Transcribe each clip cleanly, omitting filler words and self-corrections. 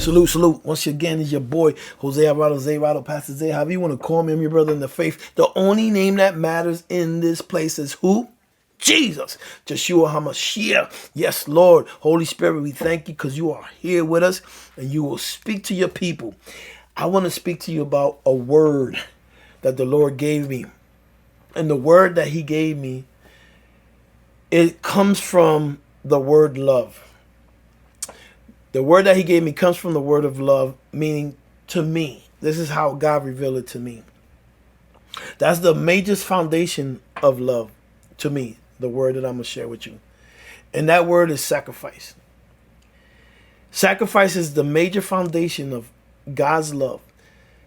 Salute, salute. Once again, it's your boy, ZeyRado, Pastor Zay. However you want to call me, I'm your brother in the faith. The only name that matters in this place is who? Jesus. Joshua HaMashiach. Yes, Lord. Holy Spirit, we thank you because you are here with us and you will speak to your people. I want to speak to you about a word that the Lord gave me. And the word that he gave me, it comes from the word love. The word that he gave me comes from the word of love, meaning to me. This is how God revealed it to me. That's the major foundation of love to me, the word that I'm going to share with you. And that word is sacrifice. Sacrifice is the major foundation of God's love.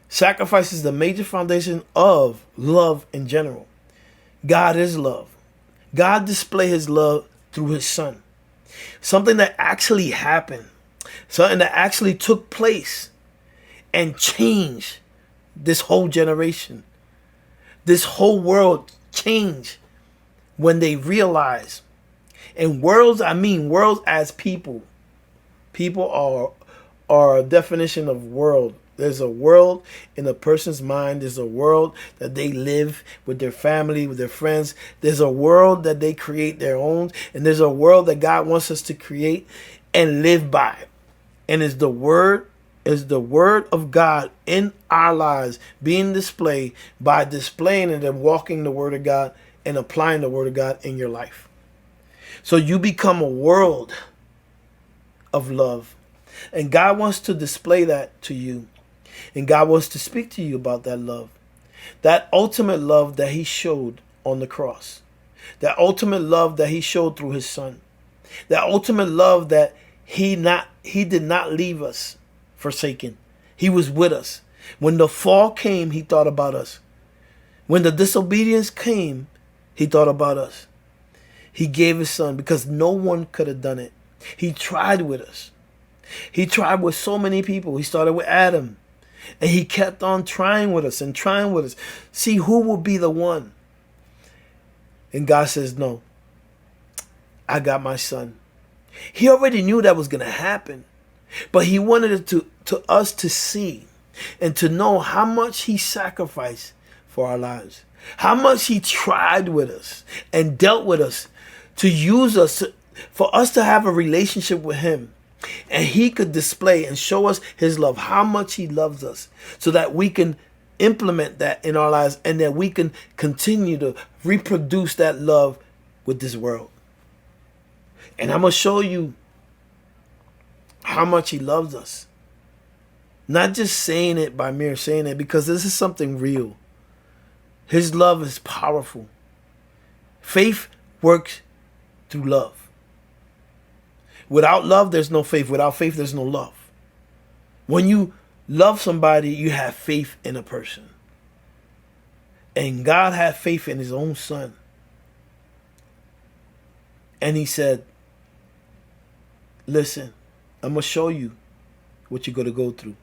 Sacrifice is the major foundation of love in general. God is love. God displayed his love through his son. Something that actually happened. Something that actually took place and changed this whole generation. This whole world changed when they realized. And worlds, I mean worlds as people. People are a definition of world. There's a world in a person's mind. There's a world that they live with their family, with their friends. There's a world that they create their own. And there's a world that God wants us to create and live by. And it's the word of God in our lives being displayed by displaying and then walking the word of God and applying the word of God in your life. So you become a world of love. And God wants to display that to you. And God wants to speak to you about that love. That ultimate love that he showed on the cross. That ultimate love that he showed through his son. That ultimate love that he did not leave us forsaken. He was with us. When the fall came, he thought about us. When the disobedience came, he thought about us. He gave his son because no one could have done it. He tried with us. He tried with so many people. He started with Adam. And he kept on trying with us and trying with us. See who will be the one. And God says, no, I got my son. He already knew that was going to happen. But he wanted it to us to see and to know how much he sacrificed for our lives. How much he tried with us and dealt with us to use us, for us to have a relationship with him. And he could display and show us his love, how much he loves us, so that we can implement that in our lives and that we can continue to reproduce that love with this world. And I'm going to show you how much he loves us. Not just saying it by mere saying it, because this is something real. His love is powerful. Faith works through love. Without love, there's no faith. Without faith, there's no love. When you love somebody, you have faith in a person. And God had faith in his own son. And he said, listen, I'm going to show you what you're going to go through.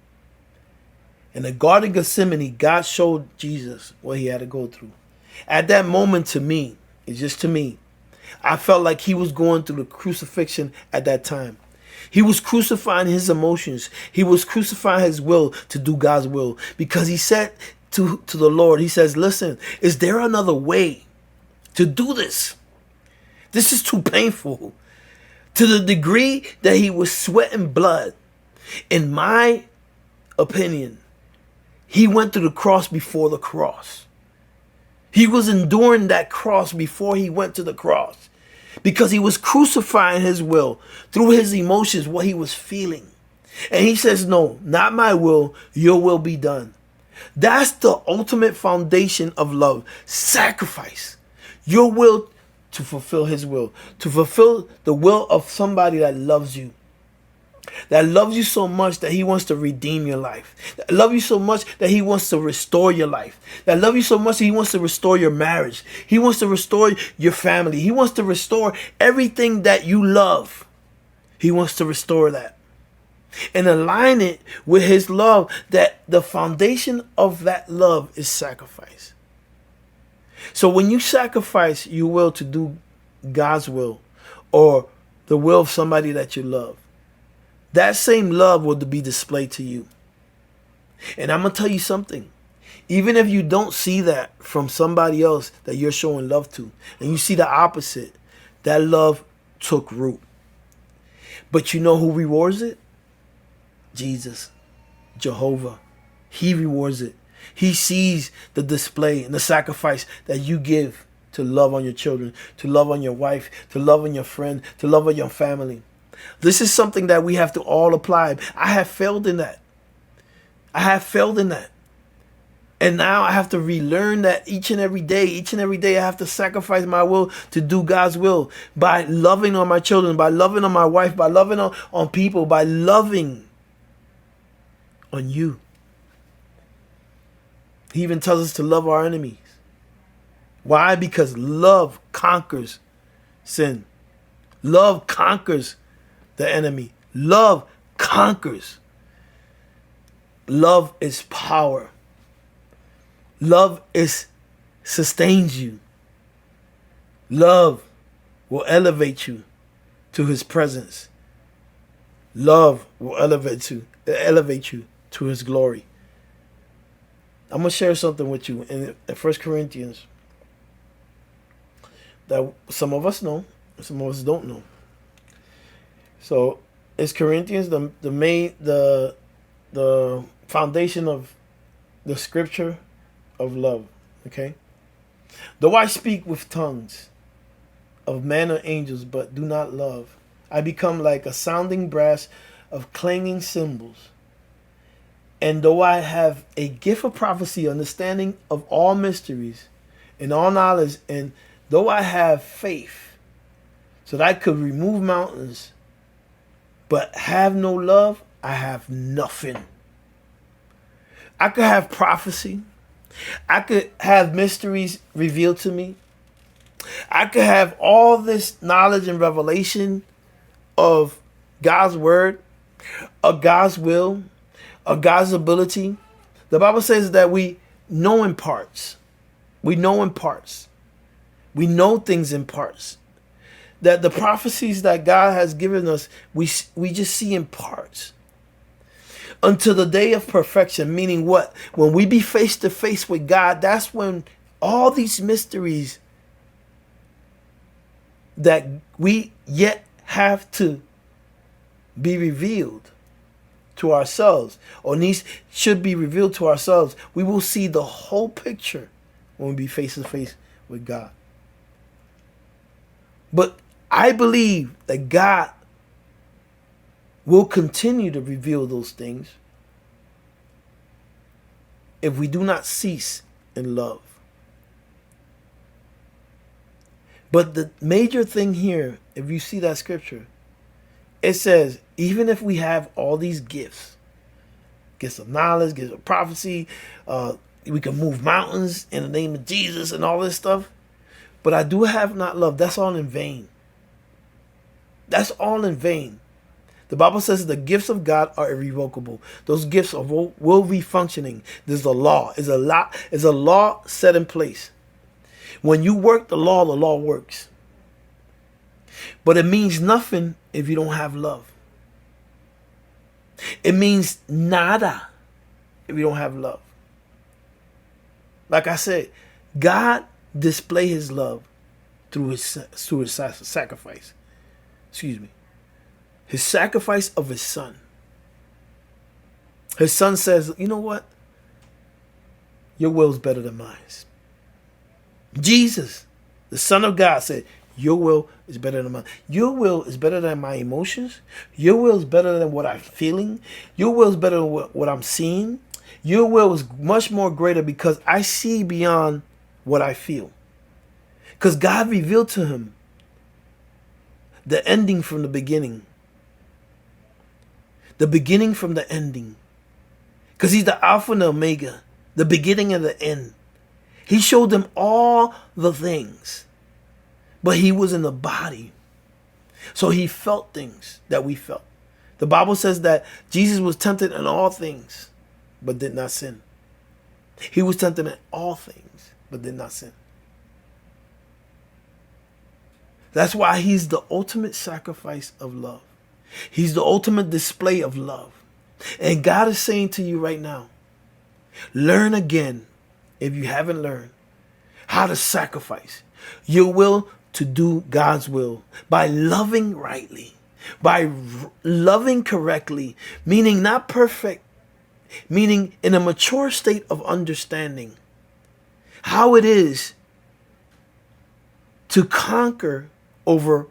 In the Garden of Gethsemane, God showed Jesus what he had to go through. At that moment, to me, it's just to me, I felt like he was going through the crucifixion at that time. He was crucifying his emotions. He was crucifying his will to do God's will. Because he said to the Lord, he says, listen, is there another way to do this? This is too painful. To the degree that he was sweating blood. In my opinion, he went to the cross before the cross. He was enduring that cross before he went to the cross, because he was crucifying his will through his emotions, what he was feeling. And he says, no, not my will, your will be done. That's the ultimate foundation of love. Sacrifice your will to fulfill his will, to fulfill the will of somebody that loves you. That loves you so much that he wants to redeem your life. That loves you so much that he wants to restore your life. That loves you so much that he wants to restore your marriage. He wants to restore your family. He wants to restore everything that you love. He wants to restore that. And align it with his love, that the foundation of that love is sacrifice. So when you sacrifice your will to do God's will, or the will of somebody that you love, that same love will be displayed to you. And I'm going to tell you something. Even if you don't see that from somebody else that you're showing love to, and you see the opposite, that love took root. But you know who rewards it? Jesus, Jehovah. He rewards it. He sees the display and the sacrifice that you give to love on your children, to love on your wife, to love on your friend, to love on your family. This is something that we have to all apply. I have failed in that. I have failed in that. And now I have to relearn that each and every day. Each and every day I have to sacrifice my will to do God's will by loving on my children, by loving on my wife, by loving on people, by loving on you. He even tells us to love our enemies. Why? Because love conquers sin. Love conquers the enemy. Love conquers. Love is power. Love sustains you. Love will elevate you to his presence. Love will elevate you to his glory. I'm going to share something with you in 1 Corinthians that some of us know, some of us don't know. So it's Corinthians, the foundation of the scripture of love. Okay? Though I speak with tongues of men or angels, but do not love, I become like a sounding brass of clanging cymbals. And though I have a gift of prophecy, understanding of all mysteries, and all knowledge, and though I have faith, so that I could remove mountains, but have no love, I have nothing. I could have prophecy. I could have mysteries revealed to me. I could have all this knowledge and revelation of God's word, of God's will, of God's ability. The Bible says that we know in parts. We know in parts. We know things in parts. That the prophecies that God has given us, we just see in parts. Until the day of perfection, meaning what? When we be face to face with God, that's when all these mysteries that we yet have to be revealed to ourselves, or these should be revealed to ourselves, we will see the whole picture when we be face to face with God. But I believe that God will continue to reveal those things if we do not cease in love. But the major thing here, if you see that scripture, it says, even if we have all these gifts of knowledge, gifts of prophecy, we can move mountains in the name of Jesus and all this stuff, but I do have not love, that's all in vain. That's all in vain. The Bible says the gifts of God are irrevocable. Those gifts will be functioning. There's a law. It's a law set in place. When you work the law works. But it means nothing if you don't have love. It means nada if you don't have love. Like I said, God displayed his love through his sacrifice. Excuse me. His sacrifice of his son. His son says, you know what? Your will is better than mine. Jesus, the Son of God, said, your will is better than mine. Your will is better than my emotions. Your will is better than what I'm feeling. Your will is better than what I'm seeing. Your will is much more greater because I see beyond what I feel. Because God revealed to him the ending from the beginning. The beginning from the ending. Because he's the Alpha and the Omega. The beginning and the end. He showed them all the things. But he was in the body. So he felt things that we felt. The Bible says that Jesus was tempted in all things, but did not sin. He was tempted in all things, but did not sin. That's why he's the ultimate sacrifice of love. He's the ultimate display of love. And God is saying to you right now, learn again, if you haven't learned, how to sacrifice your will to do God's will by loving rightly, by loving correctly, meaning not perfect, meaning in a mature state of understanding how it is to conquer over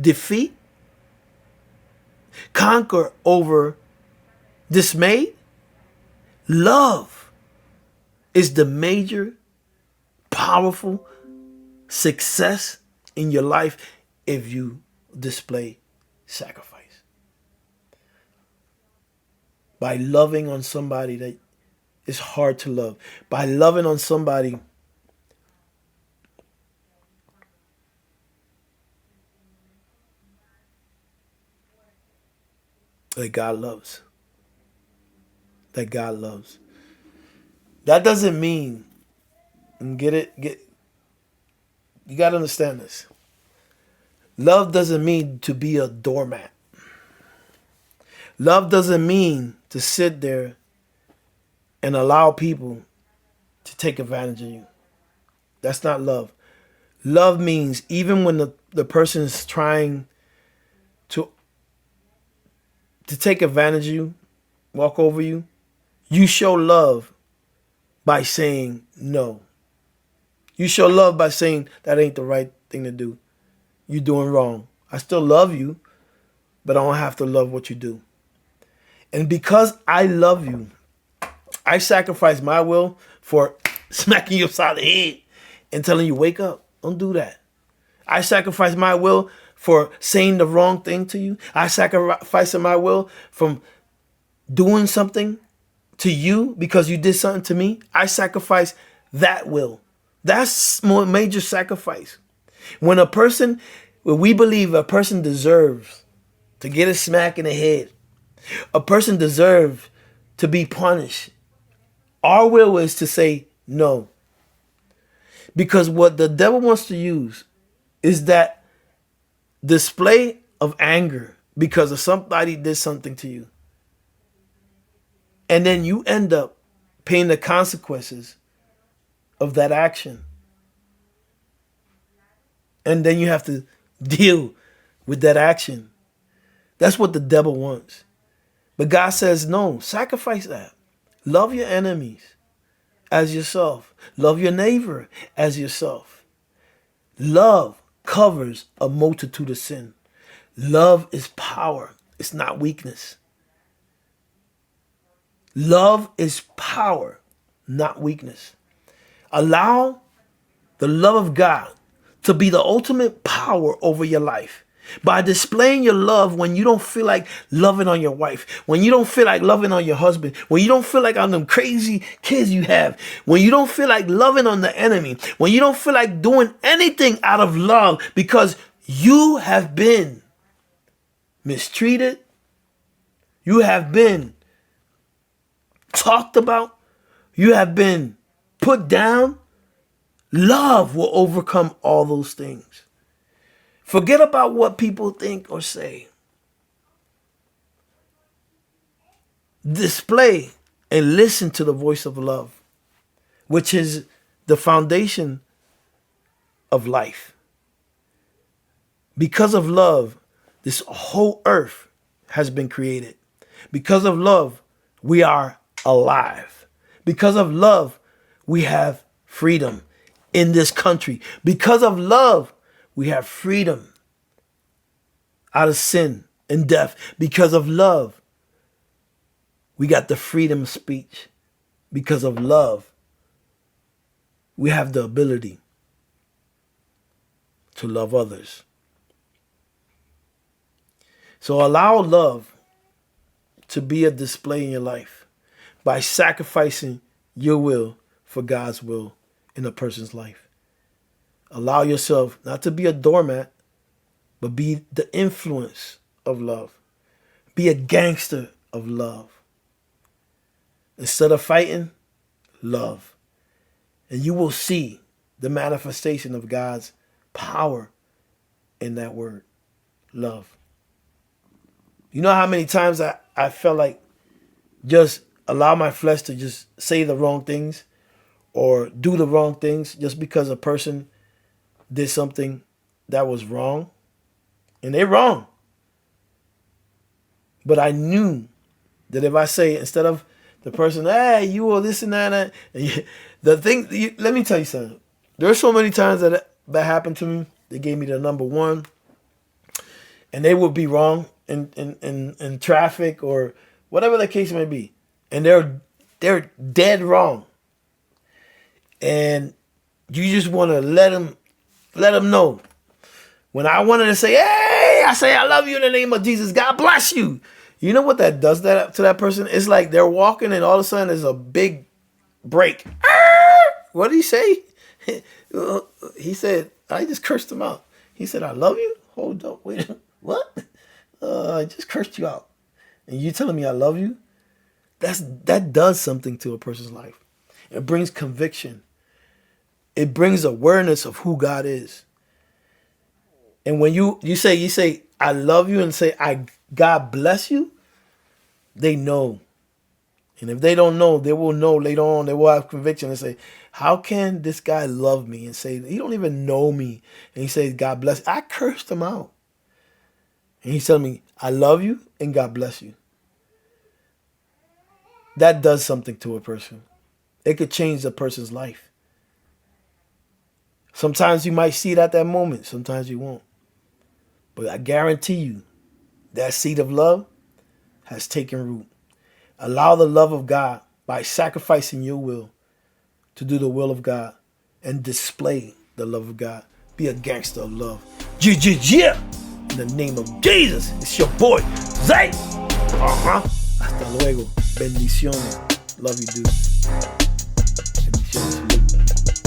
defeat, conquer over dismay. Love is the major, powerful success in your life if you display sacrifice. By loving on somebody that is hard to love. By loving on somebody that God loves. That God loves. That doesn't mean, and you got to understand this. Love doesn't mean to be a doormat. Love doesn't mean to sit there and allow people to take advantage of you. That's not love. Love means even when the person is trying to take advantage of you, walk over you, you show love by saying no. You show love by saying that ain't the right thing to do. You're doing wrong. I still love you, but I don't have to love what you do. And because I love you, I sacrifice my will for smacking you upside the head and telling you, wake up. Don't do that. I sacrifice my will for saying the wrong thing to you. I sacrifice my will from doing something to you because you did something to me. I sacrifice that will. That's more major sacrifice. When we believe a person deserves to get a smack in the head, a person deserves to be punished, our will is to say no. Because what the devil wants to use is that display of anger because of somebody did something to you. And then you end up paying the consequences of that action. And then you have to deal with that action. That's what the devil wants. But God says, no, sacrifice that. Love your enemies as yourself. Love your neighbor as yourself. Love covers a multitude of sin. Love is power. It's not weakness. Love is power, not weakness. Allow the love of God to be the ultimate power over your life. By displaying your love when you don't feel like loving on your wife, when you don't feel like loving on your husband, when you don't feel like on them crazy kids you have, when you don't feel like loving on the enemy, when you don't feel like doing anything out of love because you have been mistreated, you have been talked about, you have been put down, love will overcome all those things. Forget about what people think or say. Display and listen to the voice of love, which is the foundation of life. Because of love, this whole earth has been created. Because of love, we are alive. Because of love, we have freedom in this country. Because of love, we have freedom out of sin and death. Because of love, we got the freedom of speech. Because of love, we have the ability to love others. So allow love to be a display in your life by sacrificing your will for God's will in a person's life. Allow yourself not to be a doormat, but be the influence of love. Be a gangster of love. Instead of fighting, love. And you will see the manifestation of God's power in that word, love. You know how many times I felt like just allow my flesh to just say the wrong things or do the wrong things just because a person did something that was wrong. And they're wrong. But I knew that if I say, instead of the person, hey, you or this and that, let me tell you something. There are so many times that happened to me. They gave me the number one, and they would be wrong in traffic or whatever the case may be, and they're dead wrong. And you just want to let them know. When I wanted to say, hey, I say I love you in the name of Jesus. God bless you. You know what that does to that person? It's like they're walking and all of a sudden there's a big break. What did he say? He said, I just cursed him out. He said, I love you? Hold up, wait, what? I just cursed you out. And you telling me I love you? That does something to a person's life. It brings conviction. It brings awareness of who God is. And when you say, I love you and say, God bless you, they know. And if they don't know, they will know later on. They will have conviction and say, how can this guy love me? And say, he don't even know me. And he says, God bless you. I cursed him out. And he's telling me, I love you and God bless you. That does something to a person. It could change a person's life. Sometimes you might see it at that moment. Sometimes you won't. But I guarantee you, that seed of love has taken root. Allow the love of God by sacrificing your will to do the will of God and display the love of God. Be a gangster of love. Yeah. In the name of Jesus, it's your boy, Zay. Hasta luego. Bendiciones. Love you, dude. Bendiciones.